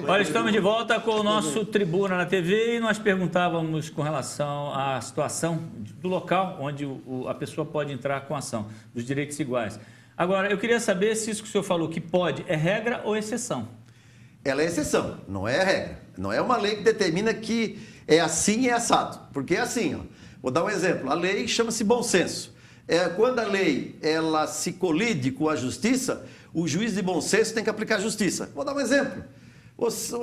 Olha, estamos de volta com o nosso Tribuna na TV e nós perguntávamos com relação à situação do local onde a pessoa pode entrar com a ação, dos direitos iguais. Agora, eu queria saber se isso que o senhor falou que pode é regra ou exceção. Ela é exceção, não é a regra. Não é uma lei que determina que é assim e é assado. Porque é assim, ó. Vou dar um exemplo. A lei chama-se bom senso. Quando a lei ela se colide com a justiça, o juiz de bom senso tem que aplicar a justiça. Vou dar um exemplo.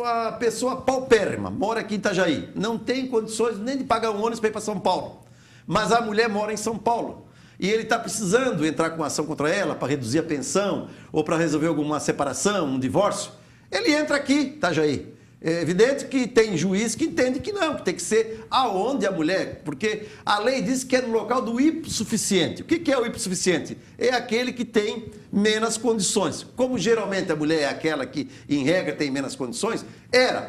A pessoa paupérrima mora aqui em Itajaí, não tem condições nem de pagar um ônibus para ir para São Paulo. Mas a mulher mora em São Paulo. E ele está precisando entrar com uma ação contra ela para reduzir a pensão ou para resolver alguma separação, um divórcio. Ele entra aqui, Itajaí. É evidente que tem juiz que entende que não, que tem que ser aonde a mulher, porque a lei diz que é no local do hipossuficiente. O que é o hipossuficiente? É aquele que tem menos condições. Como geralmente a mulher é aquela que, em regra, tem menos condições,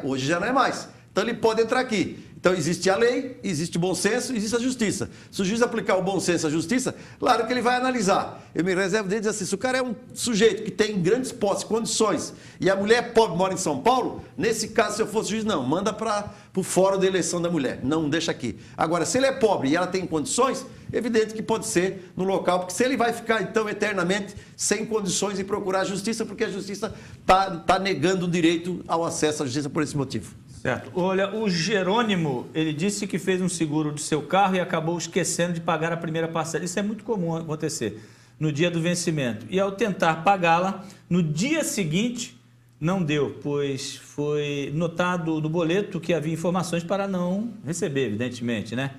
hoje já não é mais. Então ele pode entrar aqui. Então existe a lei, existe o bom senso, existe a justiça. Se o juiz aplicar o bom senso e a justiça, claro que ele vai analisar. Eu me reservo de dizer assim, se o cara é um sujeito que tem grandes posses, condições, e a mulher pobre mora em São Paulo, nesse caso, se eu fosse juiz, não, manda para o fórum de eleição da mulher, não deixa aqui. Agora, se ele é pobre e ela tem condições, é evidente que pode ser no local, porque se ele vai ficar, então, eternamente sem condições de procurar a justiça, porque a justiça está negando o direito ao acesso à justiça por esse motivo. Certo. Olha, o Jerônimo, ele disse que fez um seguro do seu carro e acabou esquecendo de pagar a primeira parcela. Isso é muito comum acontecer no dia do vencimento. E ao tentar pagá-la, no dia seguinte, não deu, pois foi notado no boleto que havia informações para não receber, evidentemente, né?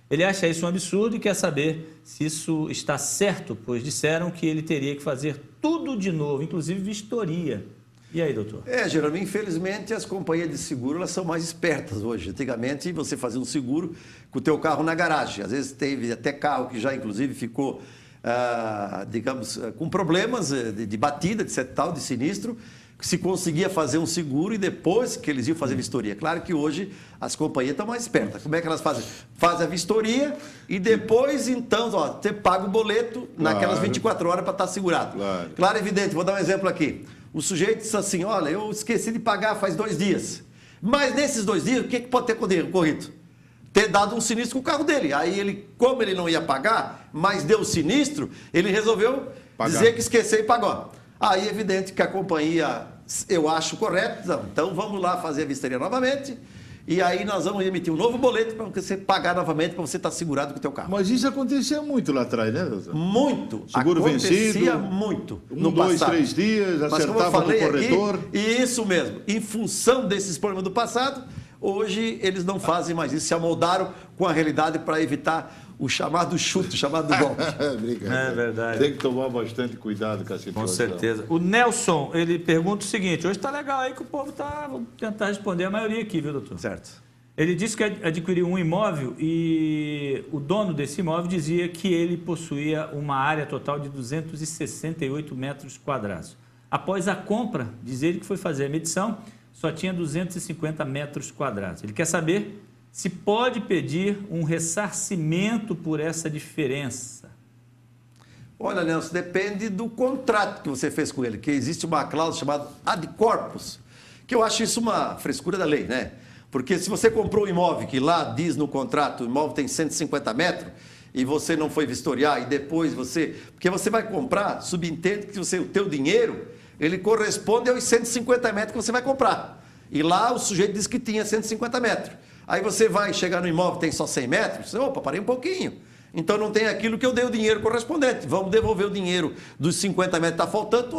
Ele acha isso um absurdo e quer saber se isso está certo, pois disseram que ele teria que fazer tudo de novo, inclusive vistoria. E aí, doutor? Jerônimo, infelizmente as companhias de seguro elas são mais espertas hoje. Antigamente você fazia um seguro com o teu carro na garagem. Às vezes teve até carro que já inclusive ficou, digamos, com problemas de batida, de tal, de sinistro, que se conseguia fazer um seguro e depois que eles iam fazer vistoria. Claro que hoje as companhias estão mais espertas. Como é que elas fazem? Fazem a vistoria e depois, então, você paga o boleto naquelas 24 horas para estar segurado. Claro, evidente. Vou dar um exemplo aqui. O sujeito disse assim, olha, eu esqueci de pagar faz 2 dias. Mas nesses 2 dias, o que pode ter ocorrido? Ter dado um sinistro com o carro dele. Aí ele, como ele não ia pagar, mas deu sinistro, ele resolveu dizer que esqueceu e pagou. Aí é evidente que a companhia, eu acho correto, então vamos lá fazer a vistoria novamente. E aí nós vamos emitir um novo boleto para você pagar novamente, para você estar segurado com o teu carro. Mas isso acontecia muito lá atrás, né, doutor? Muito. Seguro acontecia vencido. muito. 1, 2, 3 dias, acertava com o corretor. Aqui, e isso mesmo. Em função desses problemas do passado, hoje eles não fazem mais isso. Se amoldaram com a realidade para evitar o chamado chute, o chamado golpe. É verdade. Tem que tomar bastante cuidado com a situação. Com certeza. O Nelson, ele pergunta o seguinte, hoje está legal aí que o povo está... Vou tentar responder a maioria aqui, viu, doutor? Certo. Ele disse que adquiriu um imóvel e o dono desse imóvel dizia que ele possuía uma área total de 268 metros quadrados. Após a compra, diz ele que foi fazer a medição, só tinha 250 metros quadrados. Ele quer saber se pode pedir um ressarcimento por essa diferença. Olha, Nelson, depende do contrato que você fez com ele, que existe uma cláusula chamada ad corpus, que eu acho isso uma frescura da lei, né? Porque se você comprou um imóvel que lá diz no contrato, o imóvel tem 150 metros, e você não foi vistoriar, e depois você... Porque você vai comprar, subentende que o teu dinheiro, ele corresponde aos 150 metros que você vai comprar. E lá o sujeito diz que tinha 150 metros. Aí você vai chegar no imóvel, tem só 100 metros, opa, parei um pouquinho. Então não tem aquilo que eu dei o dinheiro correspondente. Vamos devolver o dinheiro dos 50 metros que está faltando,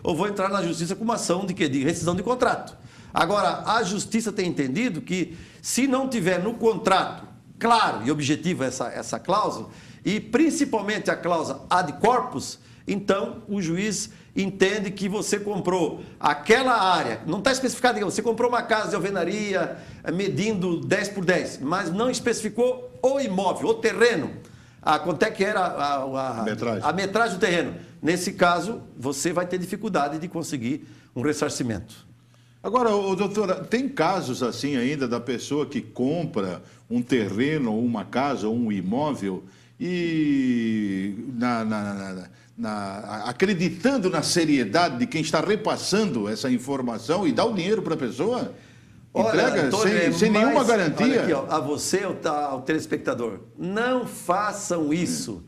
ou vou entrar na justiça com uma ação de rescisão de contrato. Agora, a justiça tem entendido que se não tiver no contrato claro e objetivo essa cláusula, e principalmente a cláusula ad corpus, então o juiz entende que você comprou aquela área, não está especificado, você comprou uma casa de alvenaria medindo 10 por 10, mas não especificou o imóvel, o terreno, quanto é que era a metragem do terreno. Nesse caso, você vai ter dificuldade de conseguir um ressarcimento. Agora, doutora, tem casos assim ainda da pessoa que compra um terreno, ou uma casa, ou um imóvel e acreditando na seriedade de quem está repassando essa informação e dá o dinheiro para a pessoa? Entrega Antônio, sem nenhuma garantia. Olha aqui, ó, a você, ao telespectador, não façam isso.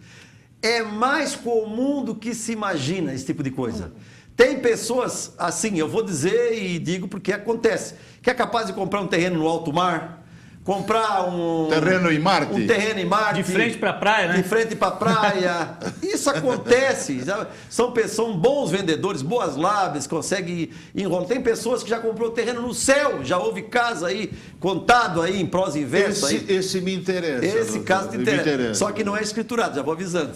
É mais comum do que se imagina esse tipo de coisa. Tem pessoas, assim, eu vou dizer e digo porque acontece, que é capaz de comprar um terreno no alto mar, comprar um terreno em Marte. Um terreno em Marte. De frente para a praia, né? De frente para a praia. Isso acontece. São bons vendedores, boas lábias, conseguem enrolar. Tem pessoas que já comprou terreno no céu, já houve caso aí, contado aí em prosa e verso. Esse me interessa. Esse caso te interessa. Só que não é escriturado, já vou avisando.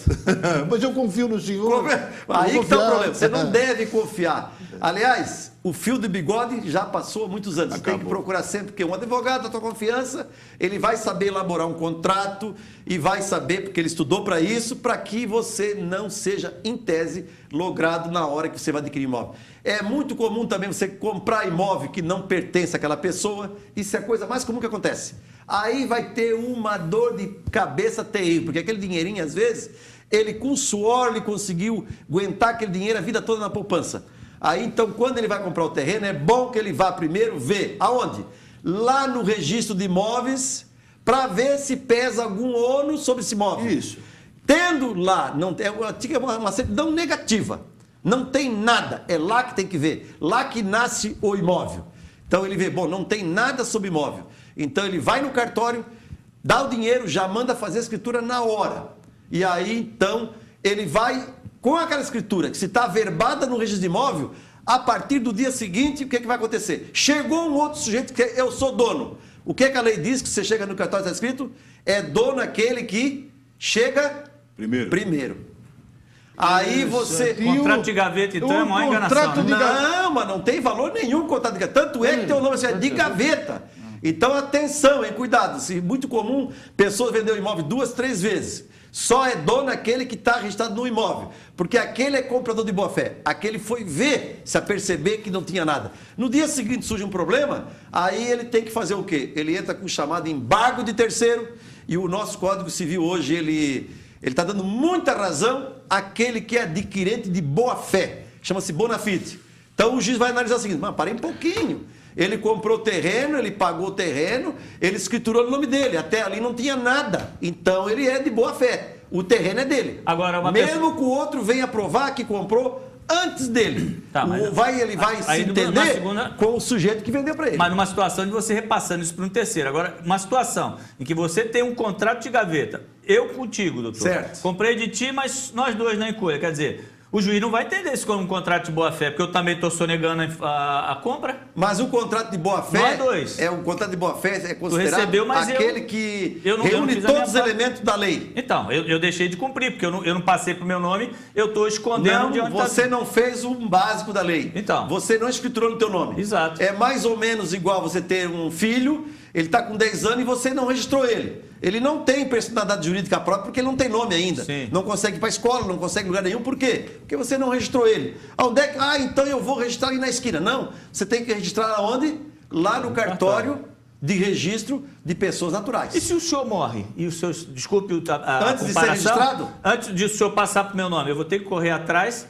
Mas eu confio no senhor. Aí que está o problema. Você não deve confiar. Aliás, o fio de bigode já passou há muitos anos. Você tem que procurar sempre, porque um advogado da tua confiança, ele vai saber elaborar um contrato e vai saber, porque ele estudou para isso, para que você não seja, em tese, logrado na hora que você vai adquirir imóvel. É muito comum também você comprar imóvel que não pertence àquela pessoa. Isso é a coisa mais comum que acontece. Aí vai ter uma dor de cabeça terrível, porque aquele dinheirinho, às vezes, ele com suor, ele conseguiu aguentar aquele dinheiro a vida toda na poupança. Aí, então, quando ele vai comprar o terreno, é bom que ele vá primeiro ver aonde? Lá no registro de imóveis, para ver se pesa algum ônus sobre esse imóvel. Isso. Tendo lá, é uma certidão negativa, não tem nada, é lá que tem que ver, lá que nasce o imóvel. Então ele vê, bom, não tem nada sobre imóvel. Então ele vai no cartório, dá o dinheiro, já manda fazer a escritura na hora. E aí, então, ele vai... Com aquela escritura que se está averbada no registro de imóvel, a partir do dia seguinte, o que vai acontecer? Chegou um outro sujeito que eu sou dono. O que a lei diz que você chega no cartório está escrito? É dono aquele que chega primeiro. Aí você... Contrato de gaveta, então, é uma enganação. Não, mas não tem valor nenhum contrato de gaveta. Tanto é que tem o nome assim, é de gaveta. Então, atenção, hein, cuidado. Se muito comum, pessoas vendem o imóvel 2, 3 vezes. Só é dono aquele que está registrado no imóvel, porque aquele é comprador de boa-fé. Aquele foi ver, se aperceber que não tinha nada. No dia seguinte surge um problema, aí ele tem que fazer o quê? Ele entra com o chamado embargo de terceiro, e o nosso Código Civil hoje, ele está dando muita razão àquele que é adquirente de boa-fé. Chama-se bona fide. Então o juiz vai analisar o seguinte, mas parei um pouquinho. Ele comprou terreno, ele pagou o terreno, ele escriturou no nome dele. Até ali não tinha nada. Então ele é de boa fé. O terreno é dele. Agora, mesmo que o outro venha provar que comprou antes dele. Tá, ele vai se entender com o sujeito que vendeu para ele. Mas numa situação de você repassando isso para um terceiro. Agora, uma situação em que você tem um contrato de gaveta. Eu contigo, doutor. Certo. Comprei de ti, mas nós dois na encolha. Quer dizer... O juiz não vai entender isso como um contrato de boa-fé, porque eu também estou sonegando a compra. Mas o contrato de boa-fé um contrato de boa-fé é considerado aquele que reúne todos os elementos da lei. Então, eu deixei de cumprir, porque eu não passei para o meu nome, eu estou escondendo de onde você não fez um básico da lei. Então. Você não escriturou no teu nome. Exato. É mais ou menos igual você ter um filho, ele está com 10 anos e você não registrou ele. Ele não tem personalidade jurídica própria porque ele não tem nome ainda. Sim. Não consegue ir para a escola, não consegue lugar nenhum. Por quê? Porque você não registrou ele. Onde é que... então eu vou registrar ali na esquina. Não, você tem que registrar aonde? Lá no cartório de registro de pessoas naturais. E se o senhor morre? E o senhor, desculpe a antes de ser registrado? Antes de o senhor passar para o meu nome, eu vou ter que correr atrás...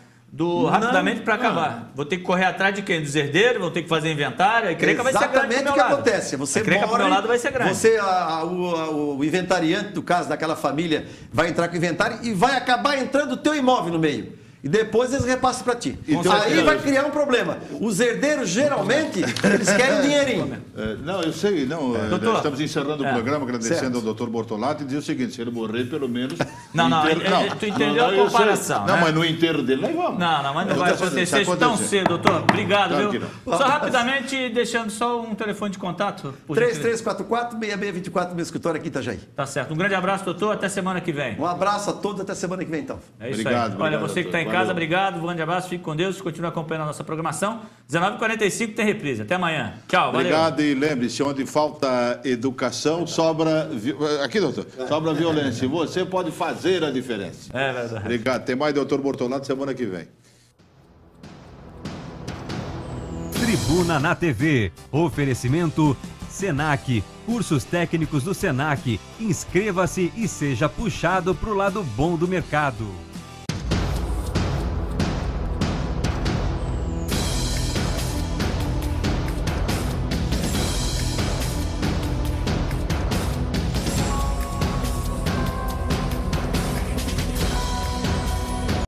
rapidamente para acabar. Vou ter que correr atrás de quem? Dos herdeiros? Vou ter que fazer inventário? A encrenca vai ser grande. Exatamente o que acontece. Você a encrenca pro meu lado vai ser grande. Você, o inventariante do caso daquela família vai entrar com o inventário e vai acabar entrando o teu imóvel no meio. E depois eles repassam para ti. Aí vai criar um problema. Os herdeiros, geralmente, eles querem um dinheirinho. Não, eu sei. Nós estamos encerrando o programa, agradecendo certo. ao doutor Bortolatti, e dizer o seguinte, se ele morrer, pelo menos... Tu entendeu a comparação. Não, mas no enterro dele, nós vamos. Não, mas não vai acontecer tão cedo, doutor. Obrigado, viu? Só rapidamente, deixando só um telefone de contato. 3344-6624, meu escritório aqui em Itajaí. Tá certo. Um grande abraço, doutor. Até semana que vem. Um abraço a todos, até semana que vem, então. É isso aí. Olha, você que está em casa, obrigado, um grande abraço, fique com Deus, continue acompanhando a nossa programação. 19h45 tem reprise. Até amanhã. Tchau, valeu. Obrigado e lembre-se, onde falta educação, sobra... Aqui, doutor, sobra violência. Você pode fazer a diferença. É verdade. Obrigado. Tem mais doutor Bortolatti semana que vem. Tribuna na TV. Oferecimento Senac. Cursos técnicos do Senac. Inscreva-se e seja puxado para o lado bom do mercado.